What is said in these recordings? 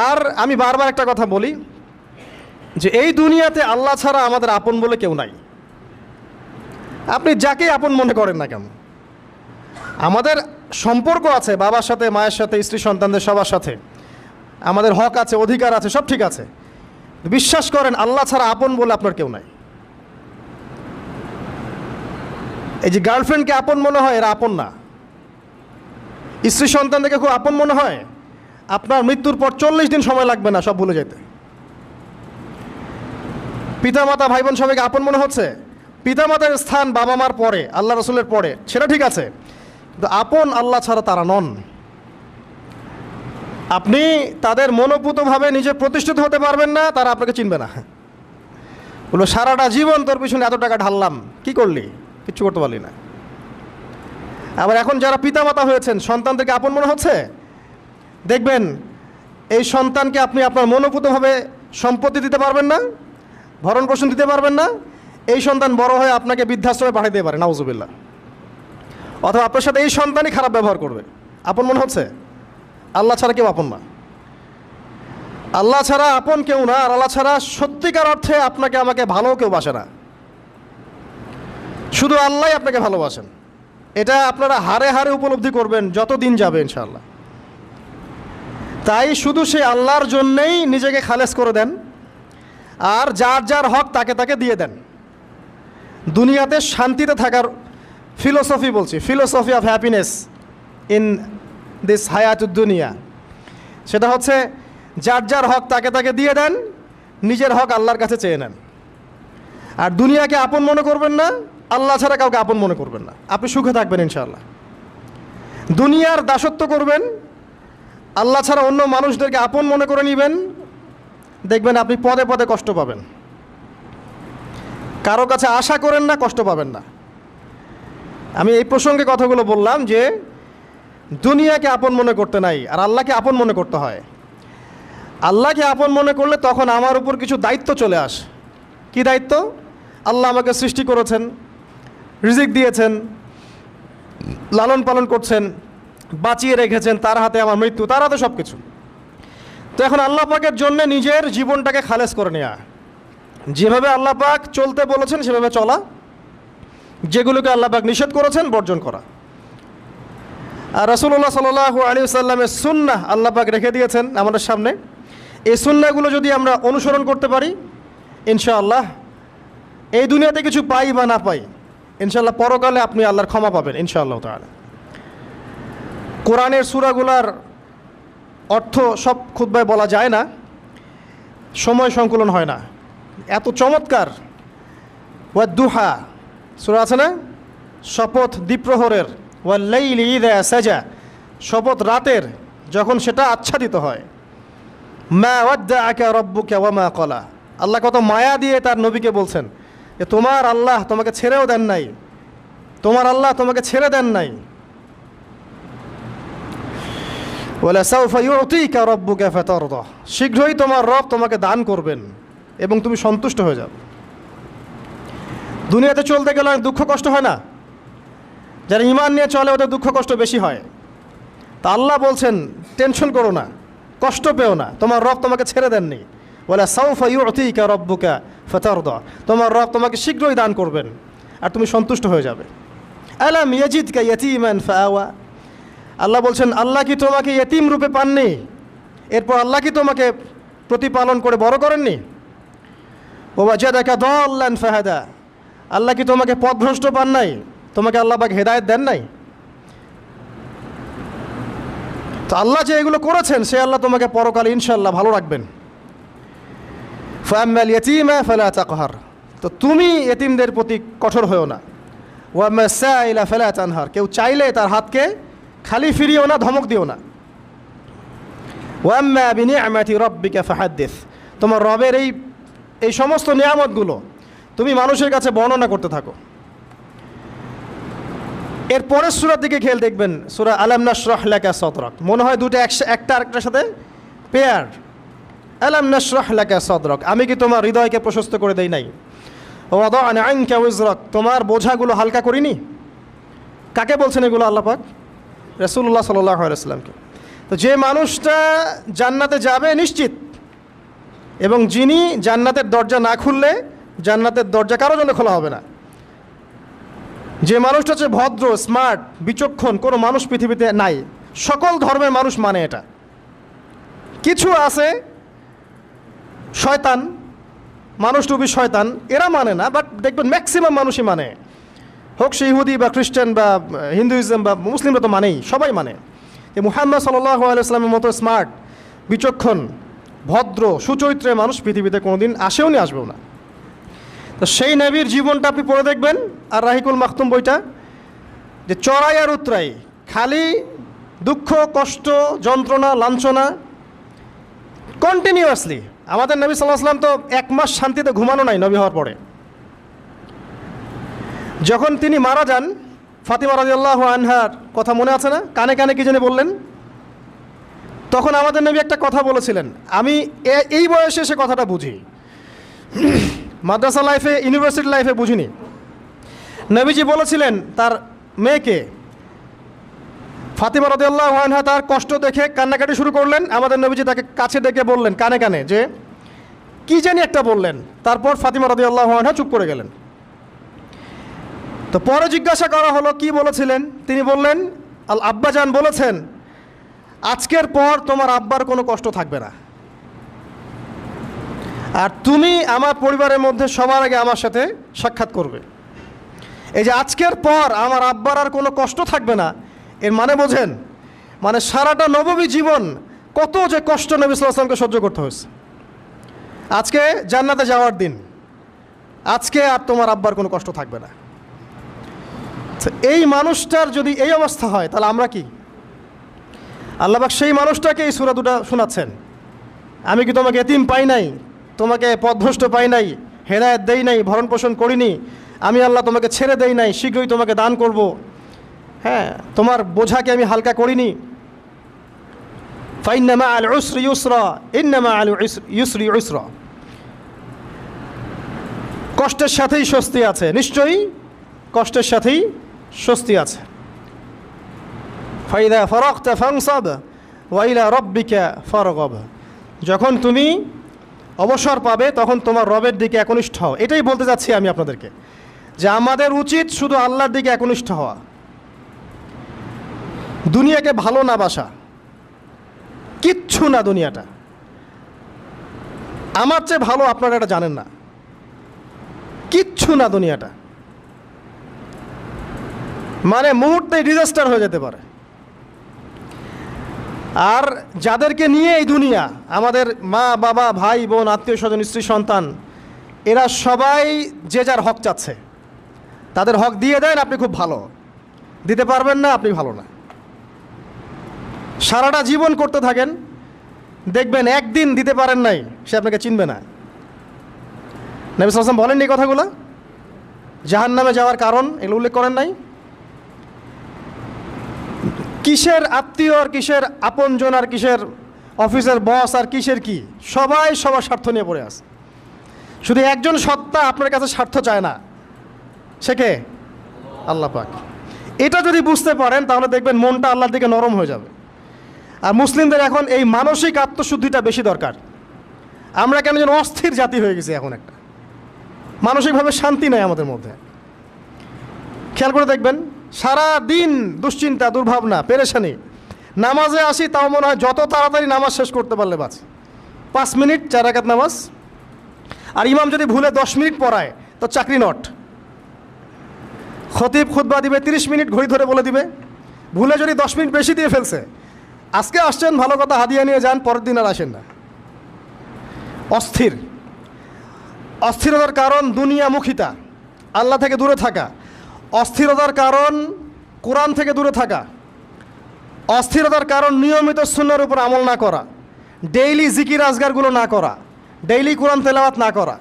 আর আমি বারবার একটা কথা বলি যে এই দুনিয়াতে আল্লাহ ছাড়া আমাদের আপন বলে কেউ নাই। আপনি যাকে আপন মনে করেন না কেন, আমাদের সম্পর্ক আছে বাবার সাথে, মায়ের সাথে, স্ত্রী সন্তানদের সবার সাথে, আমাদের হক আছে, অধিকার আছে, সব ঠিক আছে। বিশ্বাস করেন আল্লাহ ছাড়া আপন বলে আপনার কেউ নাই। এই যে গার্লফ্রেন্ডকে আপন মনে হয়, এরা আপন না। স্ত্রী সন্তানদেরকে খুব আপন মনে হয়, আপনার মৃত্যুর পর 40 দিন সময় লাগবে না সব ভুলে যেতে। পিতামাতা, ভাই বোন সবাইকে আপন মনে হচ্ছে। পিতামাতার স্থান বাবা মার পরে, আল্লাহ রসুলের পরে, সেটা ঠিক আছে, কিন্তু আপন আল্লাহ ছাড়া তারা নন। আপনি তাদের মনোপুতভাবে নিজে প্রতিষ্ঠিত হতে পারবেন না, তারা আপনাকে চিনবে না। বললো সারাটা জীবন তোর পিছনে এত টাকা ঢাললাম, কি করলি? কিচ্ছু করতে পারলি না। আবার এখন যারা পিতামাতা হয়েছেন, সন্তানদেরকে আপন মনে হচ্ছে, দেখবেন এই সন্তানকে আপনি আপনার মনোপুতভাবে সম্পত্তি দিতে পারবেন না, ভরণ পোষণ দিতে পারবেন না। এই সন্তান বড় হয়ে আপনাকে বৃদ্ধাশ্রমে পাঠিয়ে দিতে পারে, নাউজুবিল্লাহ। অথবা আপনার সাথে এই সন্তানই খারাপ ব্যবহার করবে। আপন মনে হচ্ছে? আল্লাহ ছাড়া কেউ আপন না। আল্লাহ ছাড়া আপন কেউ না। আর আল্লাহ ছাড়া সত্যিকার অর্থে আপনাকে আমাকে ভালো কেউ বাসে না। শুধু আল্লাহই আপনাকে ভালোবাসেন। এটা আপনারা হারে হারে উপলব্ধি করবেন যত দিন যাবে ইনশাআল্লাহ। তাই শুধু সেই আল্লাহর জন্যেই নিজেকে খালেস করে দেন, আর যার যার হক তাকে তাকে দিয়ে দেন। দুনিয়াতে শান্তিতে থাকার ফিলোসফি বলছি, philosophy of happiness in this হায়াতুদ দুনিয়া, সেটা হচ্ছে যার যার হক তাকে তাকে দিয়ে দেন, নিজের হক আল্লাহর কাছে চেয়ে নেন। আর দুনিয়াকে আপন মনে করবেন না, আল্লাহ ছাড়া কাউকে আপন মনে করবেন না। আপনি সুখে থাকবেন ইনশাআল্লাহ। দুনিয়ার দাসত্ব করবেন, আল্লাহ ছাড়া অন্য মানুষদেরকে আপন মনে করে নেবেন, দেখবেন আপনি পদে পদে কষ্ট পাবেন। কারো কাছে আশা করেন না, কষ্ট পাবেন না। আমি এই প্রসঙ্গে কথাগুলো বললাম যে দুনিয়াকে আপন মনে করতে নাই, আর আল্লাহকে আপন মনে করতে হয়। আল্লাহকে আপন মনে করলে তখন আমার উপর কিছু দায়িত্ব চলে আসে। কি দায়িত্ব? আল্লাহ আমাকে সৃষ্টি করেছেন, রিজিক দিয়েছেন, লালন পালন করছেন, বাঁচিয়ে রেখেছেন, তার হাতে আমার মৃত্যু, তার হাতে সব কিছু। তো এখন আল্লাহ পাকের জন্য নিজের জীবনটাকে খালেস করে নেওয়া, যেভাবে আল্লাহ পাক চলতে বলেছেন সেভাবে চলা, যেগুলোকে আল্লাহ পাক নিষেধ করেছেন বর্জন করা। আর রাসূলুল্লাহ সাল্লাল্লাহু আলাইহি ওয়াসাল্লামের সুন্নাহ আল্লাহ পাক রেখে দিয়েছেন আমাদের সামনে। এই সুন্নাহগুলো যদি আমরা অনুসরণ করতে পারি, ইনশাআল্লাহ এই দুনিয়াতে কিছু পাই বা না পাই, ইনশাআল্লাহ পরকালে আপনি আল্লাহর ক্ষমা পাবেন ইনশাআল্লাহ তাআলা। কোরআনের সূরাগুলার অর্থ সব খুতবায় বলা যায় না, সময় সংকুলন হয় না। এত চমৎকার ওয়াদ-দুহা সূরা আছে না, শপথ দ্বিপ্রহরের, ওয়াল-লাইলি ইযা সাজা, শপথ রাতের যখন সেটা আচ্ছাদিত হয়, মা ওয়াদ্দাআকা রাব্বুকা ওয়া মা ক্বালা। আল্লাহ কত মায়া দিয়ে তার নবীকে বলছেন যে তোমার আল্লাহ তোমাকে ছেড়েও দেন নাই, তোমার আল্লাহ তোমাকে ছেড়ে দেন নাই। ওয়ালা সাউফা ইউতিকা রাব্বুকা ফাতারদা, শীঘ্রই তোমার রব তোমাকে দান করবেন এবং তুমি সন্তুষ্ট হয়ে যাবে। দুনিয়াতে চলতে গেলে অনেক দুঃখ কষ্ট হয় না? যারা ঈমান নিয়ে চলে ওদের দুঃখ কষ্ট বেশি হয়। তা আল্লাহ বলছেন টেনশন করো না, কষ্ট পেও না, তোমার রব তোমাকে ছেড়ে দেননি। ওয়ালা সাউফা ইউতিকা রাব্বুকা ফাতারদা, তোমার রব তোমাকে শীঘ্রই দান করবেন আর তুমি সন্তুষ্ট হয়ে যাবে। আলাম ইয়াজিদকা ইয়াতীমান ফাআওয়া, আল্লাহ বলছেন আল্লাহ কি তোমাকে ইয়েতিম রূপে পাননি, এরপর আল্লাহ কি তোমাকে প্রতিপালন করে বড় করেননি? ওয়াজাদাকা দাল্লান ফাহাদা, আল্লাহ কি তোমাকে পথভ্রষ্ট পান নাই, তোমাকে আল্লাহ পাক হেদায়েত দেন নাই? তো আল্লাহ যে এগুলো করেছেন সে আল্লাহ তোমাকে পরকালে ইনশাআল্লাহ ভালো রাখবেন। ফাআম্মাল ইয়াতীমা ফালা তাকহার, তো তুমি ইয়েতিমদের প্রতি কঠোর হয়েও না। ওয়াম্মা সাইলা ফালা তানহার, কেউ চাইলে তার হাতকে খালি ফিরিও না, ধমক দিও না। ওয়াম্মা বিনিআমাতি রাব্বিকা ফাহাদ্দিস, তোমার রবের এই সমস্ত নিয়ামতগুলো তুমি মানুষের কাছে বর্ণনা করতে থাকো। এর পরের সূরার দিকে খেয়াল দেখবেন, সূরা আলাম নাশরাহ লাকা সাদরাক, মনে হয় দুটো একটা আরেকটার সাথে পেয়ার। আলাম নাশরাহ লাকা সাদরাক, আমি কি তোমার হৃদয়কে প্রশস্ত করে দেই নাই? ওয়াদা'না আনকা ওয়িজরাক, তোমার বোঝাগুলো হালকা করিনি? কাকে বলছেন এগুলো আল্লাহ পাক? রাসূলুল্লাহ সাল্লাল্লাহু আলাইহি ওয়াসাল্লামকে। তো যে মানুষটা জান্নাতে যাবে নিশ্চিত, এবং যিনি জান্নাতের দরজা না খুললে জান্নাতের দরজা কারো জন্য খোলা হবে না। যে মানুষটা হচ্ছে ভদ্র, স্মার্ট, বিচক্ষণ, কোনো মানুষ পৃথিবীতে নাই। সকল ধর্মের মানুষ মানে এটা। কিছু আছে শয়তান, মানুষ টুবি শয়তান, এরা মানে না, বাট দেখবেন ম্যাক্সিমাম মানুষই মানে, হোক সে ইহুদি বা খ্রিস্টান বা হিন্দুইজম বা মুসলিমরা তো মানেই, সবাই মানে। যে মুহাম্মদ সাল্লাল্লাহু আলাইহি ওয়াসাল্লামের মতো স্মার্ট, বিচক্ষণ, ভদ্র, সুচরিত্রের মানুষ পৃথিবীতে কোনোদিন আসেও নি, আসবেও না। তো সেই নবীর জীবনটা আপনি পড়ে দেখবেন, আর রাহিকুল মাখতুম বইটা, যে চড়াই আর উতরাই, খালি দুঃখ, কষ্ট, যন্ত্রণা, লাঞ্ছনা, কন্টিনিউয়াসলি। আমাদের নবী সাল্লাল্লাহু আলাইহি ওয়াসাল্লাম তো 1 মাস শান্তিতে ঘুমানো নাই নবী হওয়ার পরে। যখন তিনি মারা যান, ফাতিমা রাদিয়াল্লাহু আনহার কথা মনে আছে না? কানে কানে কি জানি বললেন। তখন আমাদের নবী একটা কথা বলেছিলেন, আমি এই বয়সে এসে কথাটা বুঝি, মাদ্রাসা লাইফে, ইউনিভার্সিটি লাইফে বুঝিনি। নবীজি বলেছিলেন তার মেয়েকে, ফাতিমা রাদিয়াল্লাহু আনহা তার কষ্ট দেখে কান্নাকাটি শুরু করলেন। আমাদের নবীজি তাকে কাছে ডেকে বললেন কানে কানে যে কি জানি একটা বললেন। তারপর ফাতিমা রাদিয়াল্লাহু আনহা চুপ করে গেলেন। তো পরে জিজ্ঞাসা করা হলো কি বলেছিলেন। তিনি বললেন, আব্বাজান বলেছেন আজকের পর তোমার আব্বার কোনো কষ্ট থাকবে না, আর তুমি আমার পরিবারের মধ্যে সবার আগে আমার সাথে সাক্ষাৎ করবে। এই যে আজকের পর আমার আব্বার আর কোনো কষ্ট থাকবে না, এর মানে বোঝেন, মানে সারাটা নববী জীবন কত যে কষ্ট নবী সাল্লাল্লাহু আলাইহি ওয়াসাল্লামকে সহ্য করতে হয়েছে। আজকে জান্নাতে যাওয়ার দিন, আজকে আর তোমার আব্বার কোনো কষ্ট থাকবে না। এই মানুষটার যদি এই অবস্থা হয়, তাহলে আমরা কি? আল্লাহ পাক সেই মানুষটাকে এই সূরা দুটো শোনাচ্ছেন, আমি কি তোমাকে এতিম পাই নাই, তোমাকে পথভ্রষ্ট পাই নাই, হেদায়েত দেই নাই, ভরণ পোষণ করিনি, আমি আল্লাহ তোমাকে ছেড়ে দেই নাই, শীঘ্রই তোমাকে দান করব, হ্যাঁ, তোমার বোঝাকে আমি হালকা করিনি। ফাইন্না মাআল উসরি ইউসরা, ইন্না মাআল ইউসরি ইউসরা, কষ্টের সাথেই স্বস্তি আছে, নিশ্চয়ই কষ্টের সাথেই স্বস্তি আছে। ফাইদা ফারাগতা ফানসাব ওয়া ইলা রাব্বিকা ফারগাব, যখন তুমি অবসর পাবে তখন তোমার রবের দিকে একনিষ্ঠ হও। এটাই বলতে যাচ্ছি আমি আপনাদেরকে, যে আমাদের উচিত শুধু আল্লাহর দিকে একনিষ্ঠ হওয়া, দুনিয়াকে ভালো না বাসা, কিচ্ছু না দুনিয়াটা। আমার চেয়ে ভালো আপনারা এটা জানেন না, কিচ্ছু না দুনিয়াটা, মানে মুহূর্তে ডিজাস্টার হয়ে যেতে পারে। আর যাদেরকে নিয়ে এই দুনিয়া, আমাদের মা বাবা, ভাই বোন, আত্মীয় স্বজন, স্ত্রী সন্তান, এরা সবাই যে যার হক চাচ্ছে, তাদের হক দিয়ে দেন, আপনি খুব ভালো, দিতে পারবেন না, আপনি ভালো না। সারাটা জীবন করতে থাকেন, দেখবেন একদিন দিতে পারেন নাই, সে আপনাকে চিনবে না। নবী সাল্লাল্লাহু আলাইহি ওয়াসাল্লাম বলেননি এই কথাগুলো? জাহান্নামে যাওয়ার কারণ এগুলো উল্লেখ করেন নাই? কিসের আত্মীয় আর কিসের আপনজন আর কিসের অফিসের বস আর কিসের কি, সবাই সবার স্বার্থ নিয়ে পড়ে আছে। শুধু একজন সত্তা আপনার কাছে স্বার্থ চায় না, সে কে? আল্লাহ পাক। এটা যদি বুঝতে পারেন তাহলে দেখবেন মনটা আল্লাহর দিকে নরম হয়ে যাবে। আর মুসলিমদের এখন এই মানসিক আত্মশুদ্ধিটা বেশি দরকার। আমরা কেন যেন অস্থির জাতি হয়ে গেছি এখন, একটা মানসিকভাবে শান্তি নেই আমাদের মধ্যে। খেয়াল করে দেখবেন সারা দিন দুশ্চিন্তা, দুর্ভাবনা, পেরেশানি। নামাজে আসি তাও মনে হয় যত তাড়াতাড়ি নামাজ শেষ করতে পারলে বাঁচ, 5 মিনিট 4 রাকাত নামাজ। আর ইমাম যদি ভুলে 10 মিনিট পড়ায় তো চাকরি নট। খতিব খুতবা দিবে 30 মিনিট ঘড়ি ধরে বলে দিবে, ভুলে যদি 10 মিনিট বেশি দিয়ে ফেলছে, আজকে আসছেন ভালো কথা, হাদিয়া নিয়ে যান, পরের দিন আর আসেন না। অস্থির। অস্থিরতার কারণ দুনিয়ামুখিতা, আল্লাহ থেকে দূরে থাকা। অস্থিরতার কারণ কোরআন থেকে দূরে থাকা। অস্থিরতার কারণ নিয়মিত সুন্নাহর উপর আমল না করা, ডেইলি জিকির আজগারগুলো না করা, ডেইলি কোরআন তেলাওয়াত না করা,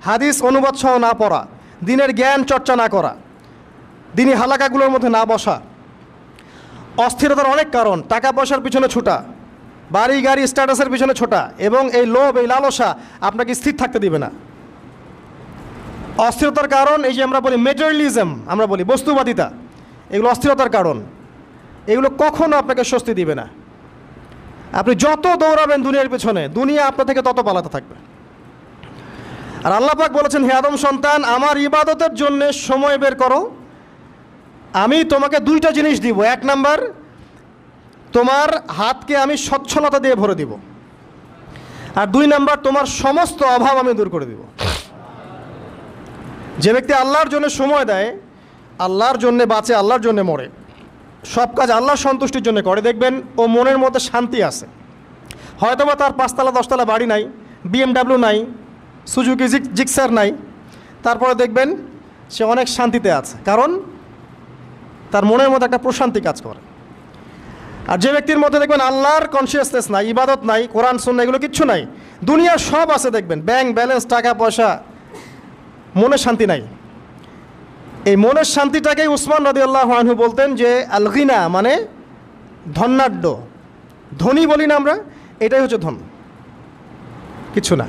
হাদিস অনুবাদ সহ না পড়া, দিনের জ্ঞান চর্চা না করা, দিনী হালাকাগুলোর মধ্যে না বসা। অস্থিরতার অনেক কারণ, টাকা পয়সার পিছনে ছোটা, বাড়ি গাড়ি স্ট্যাটাসের পিছনে ছোটা, এবং এই লোভ, এই লালসা আপনাকে স্থির থাকতে দিবে না। অস্থিরতার কারণ এই যে আমরা বলি মেটেরিয়ালিজম, আমরা বলি বস্তুবাদিতা, এগুলো অস্থিরতার কারণ। এগুলো কখনো আপনাকে স্বস্তি দিবে না। আপনি যত দৌড়াবেন দুনিয়ার পেছনে, দুনিয়া আপনার থেকে তত পালাতে থাকবে। আর আল্লাহ পাক বলেছেন, হে আদম সন্তান, আমার ইবাদতের জন্য সময় বের করো, আমি তোমাকে দুইটা জিনিস দিব। এক নাম্বার, তোমার হাতকে আমি সচ্ছলতা দিয়ে ভরে দিব, আর দুই নাম্বার, তোমার সমস্ত অভাব আমি দূর করে দিব। যে ব্যক্তি আল্লাহর জন্য সময় দেয়, আল্লাহর জন্য বাঁচে, আল্লাহর জন্য মরে, সব কাজ আল্লাহর সন্তুষ্টির জন্য করে, দেখবেন ও মনের মধ্যে শান্তি আছে। হয়তোবা তার 5তলা 10তলা বাড়ি নাই, BMW নাই, সুজুকি জিক্সার নাই, তারপরে দেখবেন সে অনেক শান্তিতে আছে, কারণ তার মনের মধ্যে একটা প্রশান্তি কাজ করে। আর যে ব্যক্তির মধ্যে দেখবেন আল্লাহর কনসিয়াসনেস নাই, ইবাদত নাই, কোরআন সুন্নাহ এগুলো কিচ্ছু নাই, দুনিয়ার সব আছে, দেখবেন ব্যাংক ব্যালেন্স, টাকা পয়সা, মনে শান্তি নাই। এই মনের শান্তিটাকেই উসমান রাদিয়াল্লাহু আনহু বলতেন যে আল গিনা মানে ধনাঢ্য, ধনী বলি না আমরা, এটাই হচ্ছে ধন, কিছু না।